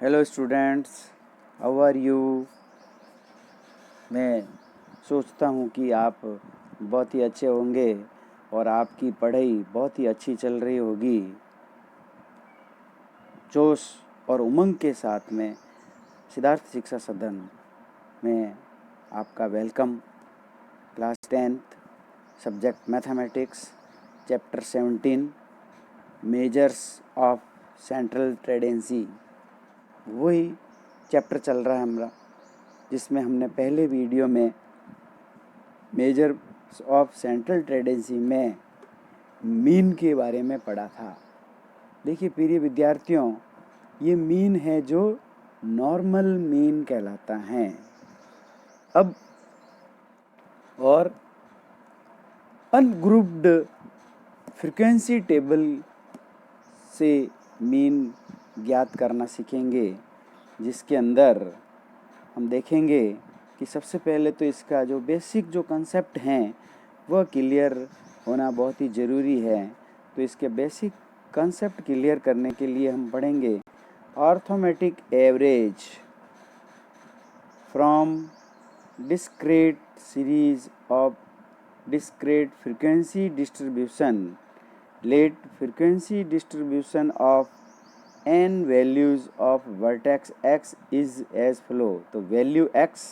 Hello students, how are you. मैं सोचता हूँ कि आप बहुत ही अच्छे होंगे और आपकी पढ़ाई बहुत ही अच्छी चल रही होगी। जोश और उमंग के साथ में सिद्धार्थ शिक्षा सदन में आपका welcome. Class 10th subject mathematics, chapter 17 measures of central tendency, वही चैप्टर चल रहा है हमारा, जिसमें हमने पहले वीडियो में मेजर्स ऑफ सेंट्रल टेंडेंसी में मीन के बारे में पढ़ा था। देखिए प्रिय विद्यार्थियों, ये मीन है जो नॉर्मल मीन कहलाता है। अब और अनग्रुप्ड फ्रीक्वेंसी टेबल से मीन ज्ञात करना सीखेंगे, जिसके अंदर हम देखेंगे कि सबसे पहले तो इसका जो बेसिक जो कंसेप्ट हैं वह क्लियर होना बहुत ही ज़रूरी है। तो इसके बेसिक कंसेप्ट क्लियर करने के लिए हम पढ़ेंगे arithmetic average from discrete series of discrete frequency distribution, let frequency distribution of n values of vertex x is as follow। तो वैल्यू x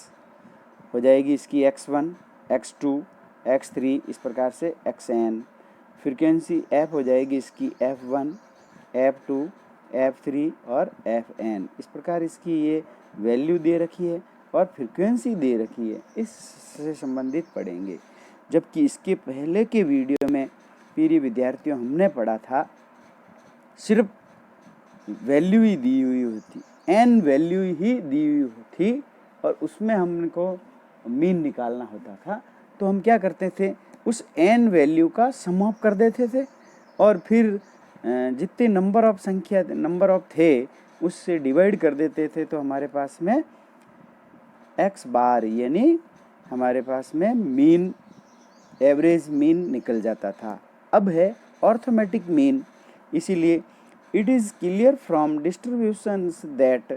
हो जाएगी इसकी x1, x2, x3, इस प्रकार से xn। फ्रीक्वेंसी f हो जाएगी इसकी f1, f2, f3 और fn। इस प्रकार इसकी ये वैल्यू दे रखी है और फ्रीक्वेंसी दे रखी है, इससे संबंधित पढ़ेंगे। जबकि इसके पहले के वीडियो में प्रिय विद्यार्थियों हमने पढ़ा था सिर्फ वैल्यू ही दी हुई होती, n वैल्यू ही दी हुई थी और उसमें हमको मीन निकालना होता था। तो हम क्या करते थे, उस n वैल्यू का सम ऑफ कर देते थे और फिर जितने नंबर ऑफ थे उससे डिवाइड कर देते थे। तो हमारे पास में x बार यानी हमारे पास में मीन, एवरेज मीन निकल जाता था। अब है अर्थमेटिक मीन, इसीलिए it is clear from distributions that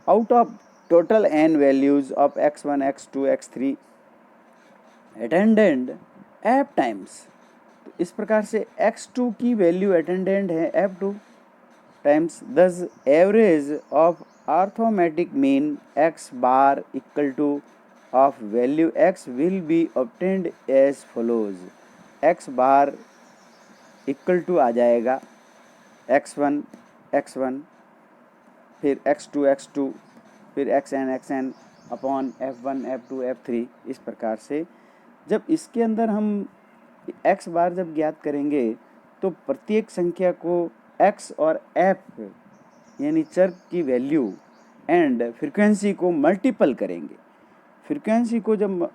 out of total n values of x1, x2, x3 attendant f times, तो इस प्रकार से x2 की वैल्यू अटेंडेंट है f2 times, thus average of arithmetic mean x bar equal to of value x will be obtained as follows। x bar equal to आ जाएगा x1 x1, फिर x2 x2, फिर xn upon f1 f2 f3। इस प्रकार से जब इसके अंदर हम x बार जब ज्ञात करेंगे तो प्रत्येक संख्या को x और f यानी चर की वैल्यू एंड फ्रीक्वेंसी को मल्टीपल करेंगे। फ्रीक्वेंसी को जब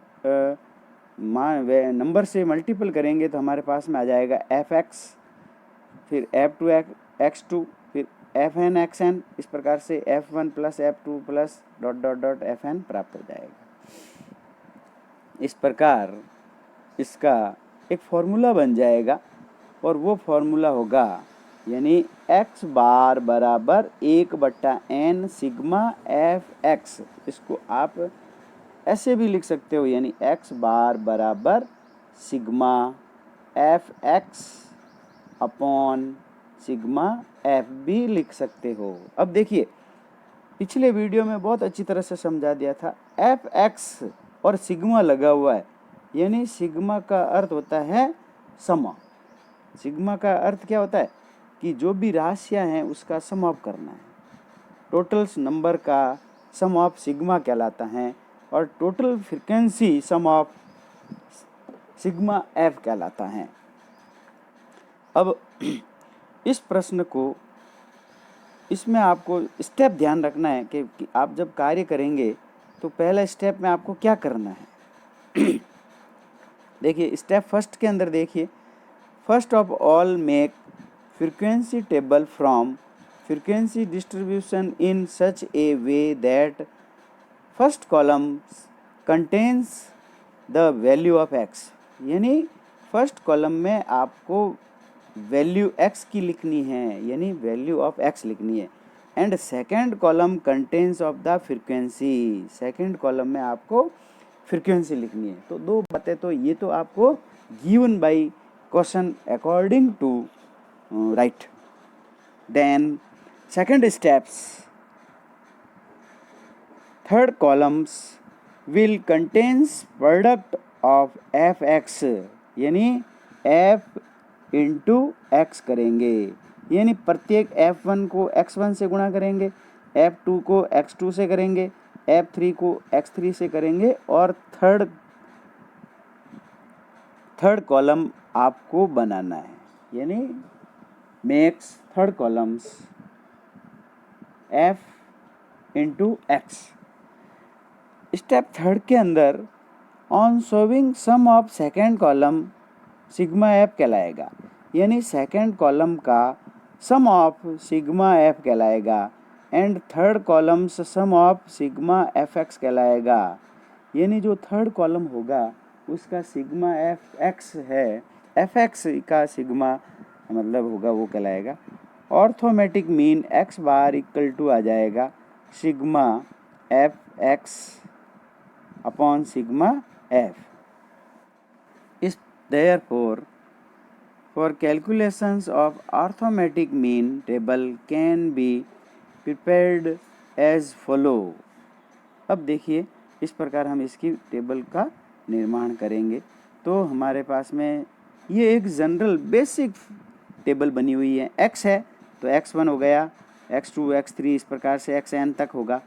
नंबर से मल्टीपल करेंगे तो हमारे पास में आ जाएगा fx, फिर f2 x2, फिर fn xn। इस प्रकार से f1 plus f2 plus dot dot dot fn प्राप्त हो जाएगा। इस प्रकार इसका एक फॉर्मूला बन जाएगा और वो फॉर्मूला होगा यानी x बार बराबर 1/n सिग्मा fx। इसको आप ऐसे भी लिख सकते हो, यानी x बार बराबर sigma fx upon sigma F भी लिख सकते हो। अब देखिए पिछले वीडियो में बहुत अच्छी तरह से समझा दिया था, एफ एक्स और सिग्मा लगा हुआ है, यानी सिग्मा का अर्थ होता है सम। सिग्मा का अर्थ क्या होता है कि जो भी राशियां हैं उसका सम ऑफ करना है। टोटल्स नंबर का सम ऑफ सिग्मा कहलाता है और total frequency sum of sigma F कहलाता है। अब इस प्रश्न को, इसमें आपको स्टेप ध्यान रखना है कि आप जब कार्य करेंगे तो पहला स्टेप में आपको क्या करना है। देखिए स्टेप फर्स्ट के अंदर देखिए, first of all make frequency table from frequency distribution in such A way that first column contains the value of x. यानी फर्स्ट कॉलम में आपको वैल्यू x की लिखनी है, यानी वैल्यू ऑफ x लिखनी है। And second column contains of the frequency, second column में आपको फ्रीक्वेंसी लिखनी है। तो दो बातें तो ये तो आपको given by question according to right. Then second steps, third columns will contains product of F X, यानी एफ इंटू एक्स करेंगे, यानी प्रत्येक F1 को x1 से गुणा करेंगे, F2 को x2 से करेंगे, F3 को x3 से करेंगे, और थर्ड कॉलम आपको बनाना है, यानी makes third columns F into x. Step third के अंदर on solving sum of second column sigma f कहलाएगा, यानी सेकेंड कॉलम का सम ऑफ सिग्मा एफ कहलाएगा, and third column sum of sigma f x कहलाएगा, यानी जो थर्ड कॉलम होगा उसका सिग्मा एफ एक्स है, एफ एक्स का सिग्मा मतलब होगा वो कहलाएगा। Arithmetic mean x bar equal to आ जाएगा sigma f x upon sigma F. इस therefore for calculations of arithmetic mean table can be prepared as follow। अब देखिए इस प्रकार हम इसकी टेबल का निर्माण करेंगे। तो हमारे पास में ये एक जनरल बेसिक टेबल बनी हुई है। x है तो x1 हो गया, x2 x3 इस प्रकार से xn तक होगा।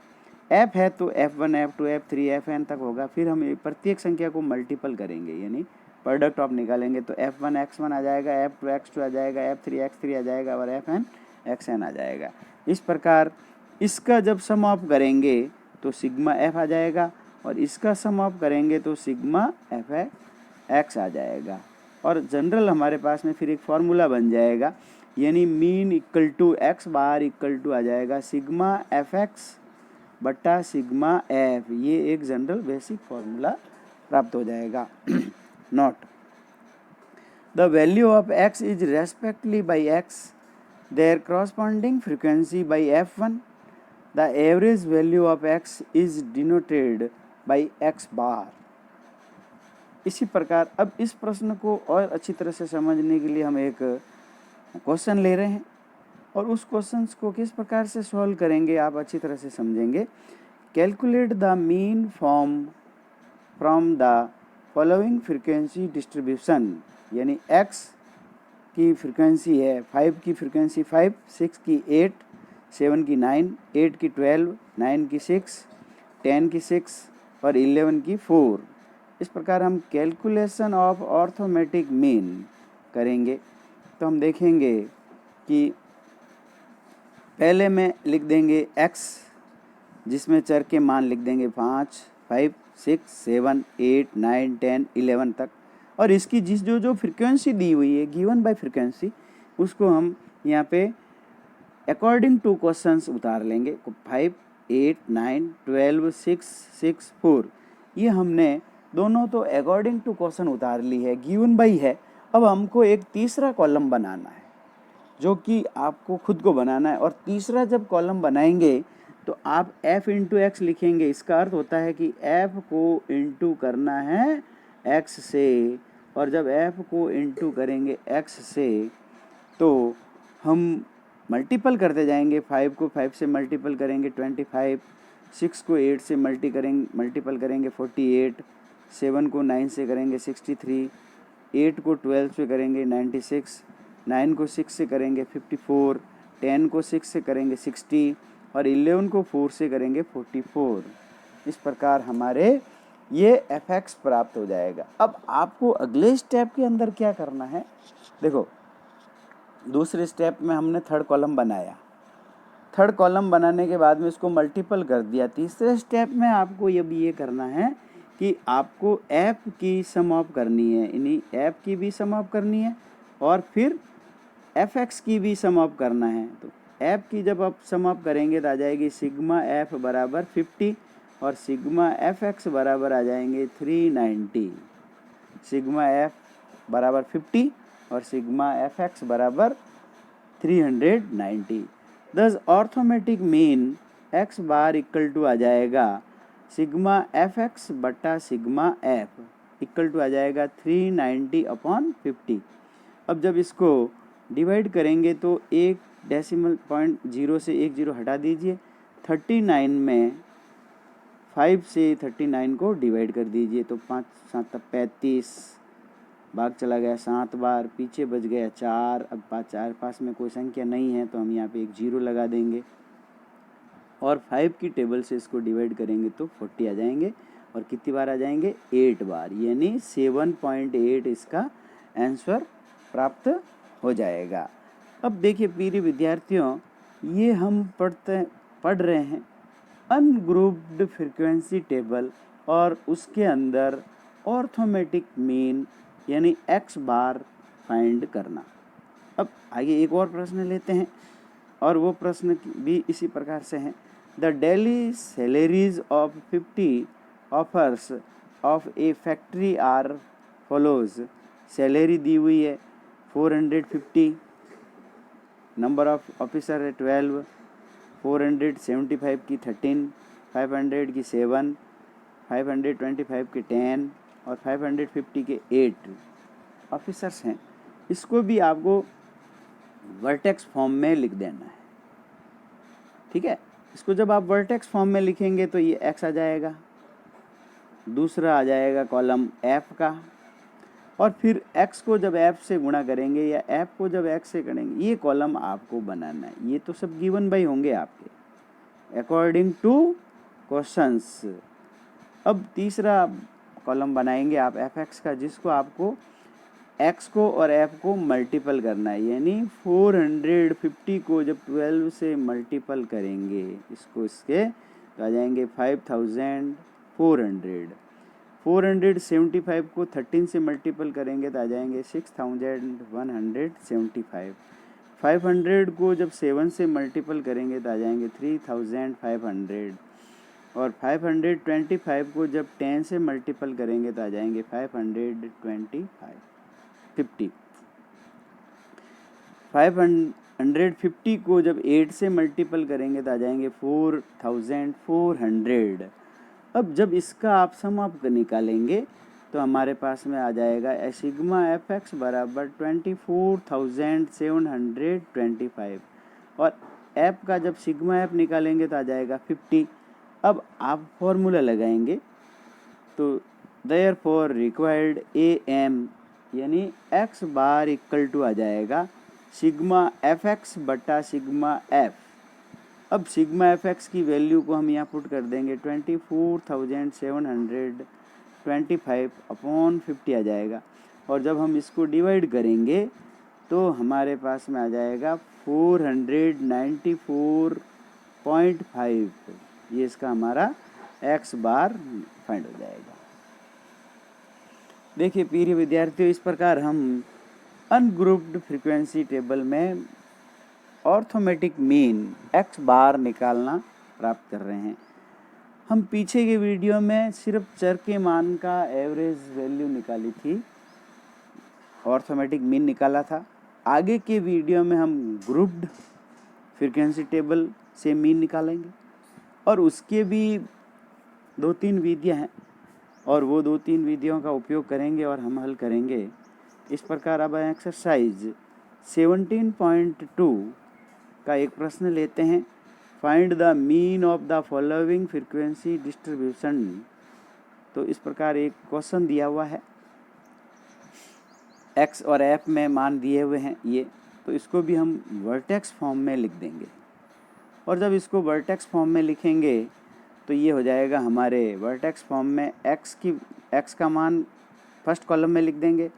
f है तो f1 f2 f3 fn तक होगा। फिर हम प्रत्येक संख्या को मल्टीपल करेंगे, यानी प्रोडक्ट ऑफ निकालेंगे, तो f1 x1 आ जाएगा, f2 x2 आ जाएगा, f3 x3 आ जाएगा और fn xn आ जाएगा। इस प्रकार इसका जब सम ऑफ करेंगे तो सिग्मा f आ जाएगा, और इसका सम ऑफ करेंगे तो सिग्मा एफ एक्स आ जाएगा। और जनरल हमारे पास में फिर एक फार्मूला बन जाएगा, यानी mean equal to x bar equal to आ जाएगा सिग्मा एफ एक्स बट्टा सिग्मा एफ। ये एक जनरल बेसिक फार्मूला प्राप्त हो जाएगा। Note, the value of x is respectively by x their corresponding frequency by f1। The average value of x is denoted by x bar. इसी प्रकार अब इस प्रश्न को और अच्छी तरह से समझने के लिए हम एक क्वेश्चन ले रहे हैं, और उस क्वेश्चन को किस प्रकार से सॉल्व करेंगे आप अच्छी तरह से समझेंगे। Calculate the mean from the following frequency distribution, यानी x की फ्रीक्वेंसी है 5 की फ्रीक्वेंसी 5, 6 की 8, 7 की 9, 8 की 12, 9 की 6, 10 की 6 और 11 की 4। इस प्रकार हम कैलकुलेशन ऑफ ऑर्थोमेटिक मीन करेंगे। तो हम देखेंगे कि पहले में लिख देंगे x, जिसमें चर के मान लिख देंगे 5, 5, 6, 7, 8, 9, 10, 11 तक, और इसकी जो फ्रीक्वेंसी दी हुई है गिवन बाय फ्रीक्वेंसी, उसको हम यहाँ पे अकॉर्डिंग टू क्वेश्चंस उतार लेंगे। 5, 8, 9, 12, 6, 6, 4, ये हमने दोनों तो अकॉर्डिंग टू क्वेश्चन उतार ली है, गिवन बाई है। अब हमको एक तीसरा कॉलम बनाना है जो कि आपको खुद को बनाना है, और तीसरा जब कॉलम बनाएंगे तो आप f इंटू एक्स लिखेंगे। इसका अर्थ होता है कि f को इंटू करना है x से, और जब f को इंटू करेंगे x से तो हम मल्टीपल करते जाएंगे। 5 को 5 से मल्टीपल करेंगे 25, 6 को 8 से मल्टीपल करेंगे 48, 7 को 9 से करेंगे 63, 8 को 12 से करेंगे 96, 9 को 6 से करेंगे 54, 10 को 6 से करेंगे 60 और 11 को 4 से करेंगे 44। इस प्रकार हमारे ये एफ एक्स प्राप्त हो जाएगा। अब आपको अगले स्टेप के अंदर क्या करना है, देखो दूसरे स्टेप में हमने थर्ड कॉलम बनाया, थर्ड कॉलम बनाने के बाद में इसको मल्टीपल कर दिया। तीसरे स्टेप में आपको ये करना है कि आपको एफ की सम ऑफ करनी है, यानी एफ की भी सम ऑफ करनी है और फिर एफ एक्स की भी सम ऑफ करना है। तो एफ की जब आप सम ऑफ करेंगे तो आ जाएगी सिग्मा एफ बराबर 50 और सिग्मा एफ एक्स बराबर आ जाएंगे 390। सिग्मा एफ बराबर 50 और सिग्मा एफ एक्स बराबर 390। दस arithmetic mean x bar equal to आ जाएगा सिग्मा एफ एक्स बटा सिग्मा एफ इक्वल टू आ जाएगा 390/50। अब जब इसको डिवाइड करेंगे तो एक डेसिमल पॉइंट 0 से 1 0 हटा दीजिए, 39 में 5 से 39 को डिवाइड कर दीजिए तो 5 7 35, भाग चला गया 7 बार, पीछे बच गया 4। अब 4 पास में कोई संख्या नहीं है तो हम यहाँ पे एक 0 लगा देंगे और 5 की टेबल से इसको डिवाइड करेंगे तो 40 आ जाएंगे और कितनी बार आ जाएंगे 8 बार, यानी 7.8 इसका आंसर प्राप्त हो जाएगा। अब देखिए प्रिय विद्यार्थियों, ये हम पढ़ रहे हैं अनग्रुप्ड फ्रीक्वेंसी टेबल और उसके अंदर ऑर्थोमेटिक मीन यानी एक्स बार फाइंड करना। अब आगे एक और प्रश्न लेते हैं और वो प्रश्न भी इसी प्रकार से है। The daily salaries of 50 offers of a factory are follows. Salary दी हुई है 450, नंबर ऑफ ऑफिसर है 12, 475 की 13, 500 की 7, 525 की 10 और 550 के 8 ऑफिसर्स हैं। इसको भी आपको वर्टेक्स फॉर्म में लिख देना है, ठीक है। इसको जब आप वर्टेक्स फॉर्म में लिखेंगे तो ये एक्स आ जाएगा, दूसरा आ जाएगा कॉलम एफ का, और फिर एक्स को जब एफ से गुणा करेंगे या एफ को जब एक्स से करेंगे, ये कॉलम आपको बनाना है। ये तो सब गिवन बाई होंगे आपके अकॉर्डिंग टू क्वेश्चंस। अब तीसरा कॉलम बनाएंगे आप एफ एक्स का, जिसको आपको एक्स को और एफ को मल्टीपल करना है, यानी 450 को जब 12 से मल्टीपल करेंगे इसको इसके तो आ जाएंगे 5400। 475 को 13 से मल्टीपल करेंगे तो आ जाएंगे 6175। 500 को जब 7 से मल्टीपल करेंगे तो आ जाएंगे 3500 और 525 को जब 10 से मल्टीपल करेंगे तो आ जाएंगे 550। 550 को जब 8 से मल्टीपल करेंगे तो आ जाएंगे 4400। अब जब इसका आप सम आप निकालेंगे तो हमारे पास में आ जाएगा सिग्मा एफ एक्स बराबर 24,725 और एफ का जब सिग्मा एफ निकालेंगे तो आ जाएगा 50। अब आप फॉर्मूला लगाएंगे तो देयरफॉर रिक्वायर्ड ए एम यानी एक्स बार इक्वल टू आ जाएगा सिग्मा एफ एक्स बटा सिग्मा एफ। अब सिग्मा एफ एक्स की वैल्यू को हम यहाँ पुट कर देंगे 24,725/50 आ जाएगा और जब हम इसको डिवाइड करेंगे तो हमारे पास में आ जाएगा 494.5। ये इसका हमारा एक्स बार फाइंड हो जाएगा। देखिए प्रिय विद्यार्थियों, इस प्रकार हम अनग्रुप्ड फ्रीक्वेंसी टेबल में ऑर्थोमेटिक मीन एक्स बार निकालना प्राप्त कर रहे हैं। हम पीछे के वीडियो में सिर्फ चर के मान का एवरेज वैल्यू निकाली थी, ऑर्थोमेटिक मीन निकाला था। आगे के वीडियो में हम ग्रुप्ड फ्रीक्वेंसी टेबल से मीन निकालेंगे और उसके भी 2-3 विधियां हैं और वो 2-3 विधियों का उपयोग करेंगे और हम हल करेंगे इस प्रकार। अब एक्सरसाइज 17.2 का एक प्रश्न लेते हैं। Find the mean of the following frequency distribution. तो इस प्रकार एक क्वेश्चन दिया हुआ है, एक्स और एफ में मान दिए हुए हैं ये, तो इसको भी हम वर्टेक्स फॉर्म में लिख देंगे और जब इसको वर्टेक्स फॉर्म में लिखेंगे तो ये हो जाएगा हमारे वर्टेक्स फॉर्म में एक्स का मान फर्स्ट कॉलम में लिख देंगे,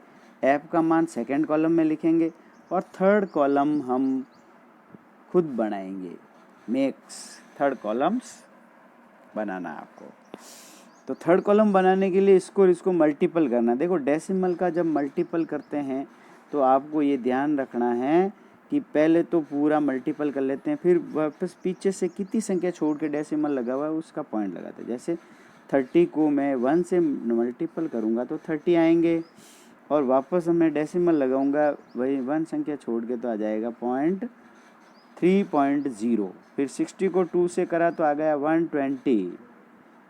एफ का मान सेकंड कॉलम में लिखेंगे और थर्ड कॉलम हम खुद बनाएंगे। मेक्स थर्ड कॉलम्स बनाना आपको। तो थर्ड कॉलम बनाने के लिए इसको मल्टीपल करना। देखो डेसिमल का जब मल्टीपल करते हैं तो आपको ये ध्यान रखना है कि पहले तो पूरा मल्टीपल कर लेते हैं, फिर वापस पीछे से कितनी संख्या छोड़ के डेसिमल लगा हुआ है उसका पॉइंट लगाते हैं। जैसे 30 को मैं 1 से मल्टीपल करूँगा तो 30 आएंगे और वापस मैं डेसिमल लगाऊंगा वही 1 संख्या छोड़ के तो आ जाएगा 3.0, फिर 60 को 2 से करा तो आ गया 120,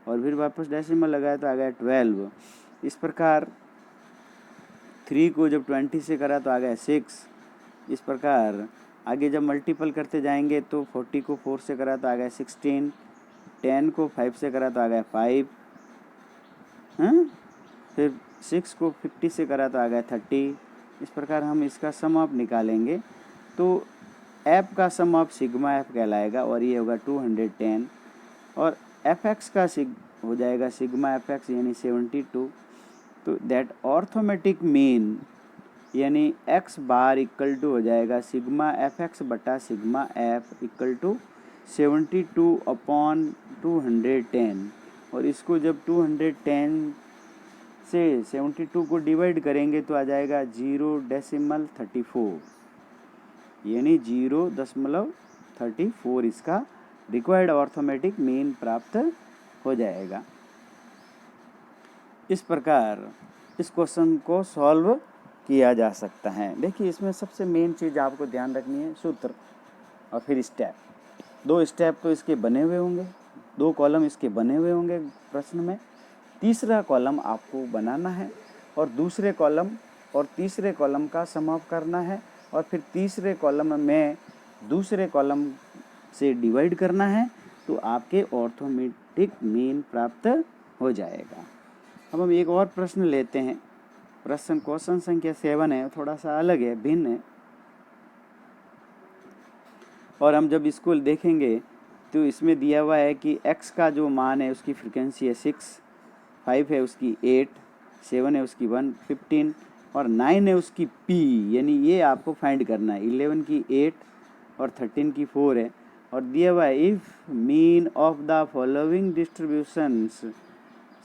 और फिर वापस डेसिमल लगाया तो आ गया 12। इस प्रकार 3 को जब 20 से करा तो आ गया 6। इस प्रकार आगे जब मल्टीपल करते जाएंगे तो 40 को 4 से करा तो आ गया 16, 10 को 5 से करा तो आ गया 5, हाँ, फिर 6 को 50 से करा तो आ गया 30। इस प्रकार हम इसका सम ऑफ निकालेंगे तो एफ का सम ऑफ सिग्मा एफ कहलाएगा, और ये होगा 210, और एफ एक्स का हो जाएगा सिग्मा एफ एक्स यानी 72। तो दैट ऑर्थोमेटिक मीन यानी एक्स बार इक्वल टू हो जाएगा सिग्मा एफ एक्स बटा सिग्मा एफ इक्वल टू 72/210, और इसको जब 210 से 72 को डिवाइड करेंगे तो आ जाएगा 0.34, यानी 0.34 इसका रिक्वायर्ड ऑर्थोमेटिक मीन प्राप्त हो जाएगा। इस प्रकार इस क्वेश्चन को सॉल्व किया जा सकता है। देखिए इसमें सबसे मेन चीज़ आपको ध्यान रखनी है सूत्र और फिर स्टेप। 2 स्टेप तो इसके बने हुए होंगे, 2 कॉलम इसके बने हुए होंगे प्रश्न में, तीसरा कॉलम आपको बनाना है और दूसरे कॉलम और तीसरे कॉलम का सम ऑफ करना है, और फिर तीसरे कॉलम में दूसरे कॉलम से डिवाइड करना है, तो आपके ऑर्थोमेटिक मीन प्राप्त हो जाएगा। अब हम एक और प्रश्न लेते हैं। क्वेश्चन संख्या 7 है, थोड़ा सा अलग है, भिन्न है, और हम जब इसको देखेंगे तो इसमें दिया हुआ है कि x का जो मान है उसकी फ्रीक्वेंसी है 6, 5 है उसकी 8, 7 है उसकी 1, 15 और 9 है उसकी p, यानी ये आपको फाइंड करना है। 11 की 8 और 13 की 4 है, और दिया हुआ है if mean of the following distributions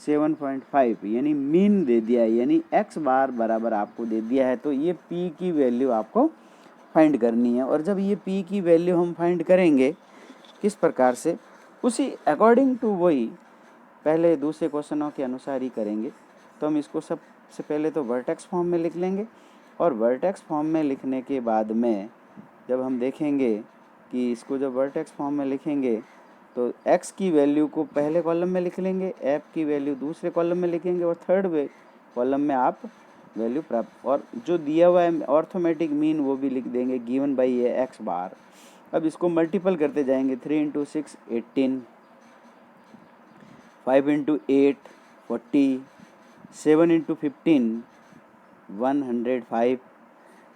7.5, यानी मीन दे दिया है, यानी x बार बराबर आपको दे दिया है, तो ये p की वैल्यू आपको फाइंड करनी है। और जब ये p की वैल्यू हम फाइंड करेंगे किस प्रकार से, उसी अकॉर्डिंग टू वही पहले दूसरे क्वेश्चनों के अनुसार ही करेंगे। तो हम इसको सबसे पहले तो वर्टेक्स फॉर्म में लिख लेंगे, और वर्टेक्स फॉर्म में लिखने के बाद में जब हम देखेंगे कि इसको जब वर्टेक्स फॉर्म में लिखेंगे तो x की वैल्यू को पहले कॉलम में लिख लेंगे, f की वैल्यू दूसरे कॉलम में लिखेंगे, और थर्ड कॉलम में आप वैल्यू प्राप्त, और जो दिया हुआ है ऑर्थोमेटिक मीन वो भी लिख देंगे, गिवन बाई ये x बार। अब इसको मल्टीपल करते जाएंगे, 3 × 6 18, 5 × 8 40, 7 × 15 105,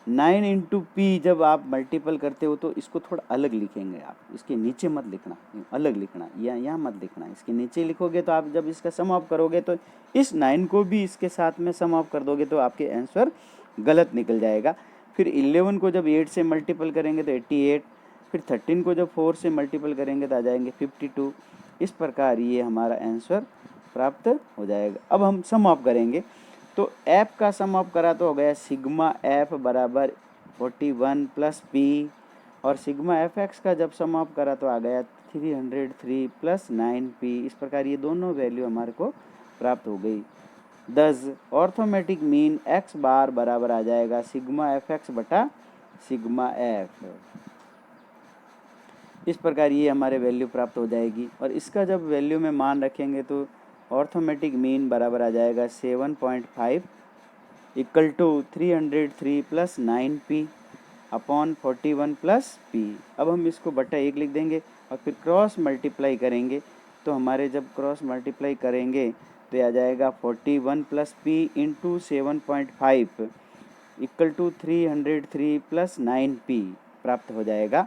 9 × p जब आप मल्टीपल करते हो तो इसको थोड़ा अलग लिखेंगे आप, इसके नीचे मत लिखना, अलग लिखना, या यहाँ मत लिखना, इसके नीचे लिखोगे तो आप जब इसका सम ऑफ करोगे तो इस 9 को भी इसके साथ में सम ऑफ कर दोगे तो आपके आंसर गलत निकल जाएगा। फिर 11 को जब 8 से मल्टीपल करेंगे तो 88, फिर 13 को जब 4 से मल्टीपल करेंगे तो आ जाएंगे 52। इस प्रकार ये हमारा आंसर प्राप्त हो जाएगा। अब हम सम ऑफ करेंगे तो एफ का सम ऑफ करा तो हो गया सिग्मा एफ बराबर 41 + p, और सिग्मा एफ एक्स का जब सम ऑफ करा तो आ गया 303 + 9p। इस प्रकार ये दोनों वैल्यू हमारे को प्राप्त हो गई। दस ऑर्थोमेटिक मीन एक्स बार बराबर आ जाएगा सिग्मा एफ एक्स बटा सिग्मा एफ। इस प्रकार ये हमारे वैल्यू प्राप्त हो जाएगी, और इसका जब वैल्यू में मान रखेंगे तो ऑर्थोमेटिक मीन बराबर आ जाएगा 7.5 equal to 303 + 9p upon 41 + p। अब हम इसको बटा 1 लिख देंगे और फिर क्रॉस मल्टीप्लाई करेंगे, तो हमारे जब क्रॉस मल्टीप्लाई करेंगे तो आ जाएगा 41 + p into 7.5 equal to 303 + 9p प्राप्त हो जाएगा।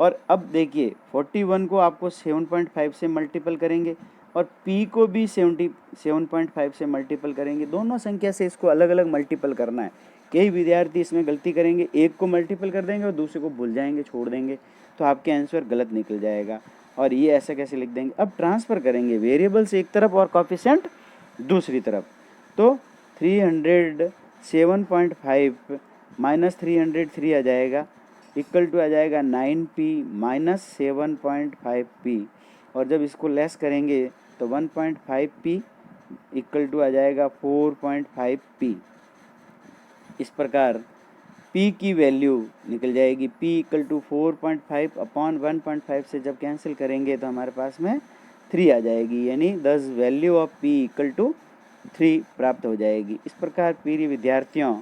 और अब देखिए 41 को आपको 7.5 से मल्टीपल करेंगे और p को भी 7.5 से मल्टीपल करेंगे। दोनों संख्या से इसको अलग अलग मल्टीपल करना है। कई विद्यार्थी इसमें गलती करेंगे, एक को मल्टीपल कर देंगे और दूसरे को भूल जाएंगे, छोड़ देंगे, तो आपके आंसर गलत निकल जाएगा। और ये ऐसा कैसे लिख देंगे, अब ट्रांसफ़र करेंगे वेरिएबल्स एक तरफ और कोएफिशिएंट दूसरी तरफ। तो 307.5 माइनस 303 आ जाएगा, इक्वल टू आ जाएगा 9p माइनस 7.5p, और जब इसको लेस करेंगे तो 1.5p इक्वल टू आ जाएगा 4.5p। इस प्रकार p की वैल्यू निकल जाएगी, p इक्वल टू 4.5 अपॉन 1.5 से जब कैंसिल करेंगे तो हमारे पास में 3 आ जाएगी, यानी दस value of p equal to 3 प्राप्त हो जाएगी। इस प्रकार प्रिय विद्यार्थियों,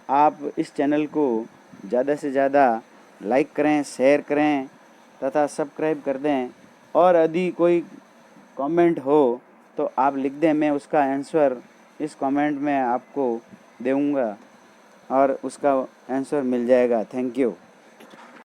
आप इस चैनल को ज़्यादा से ज़्यादा लाइक करें, शेयर करें तथा सब्सक्राइब कर दें, और यदि कोई कमेंट हो तो आप लिख दें, मैं उसका आंसर इस कमेंट में आपको दूँगा और उसका आंसर मिल जाएगा। Thank you.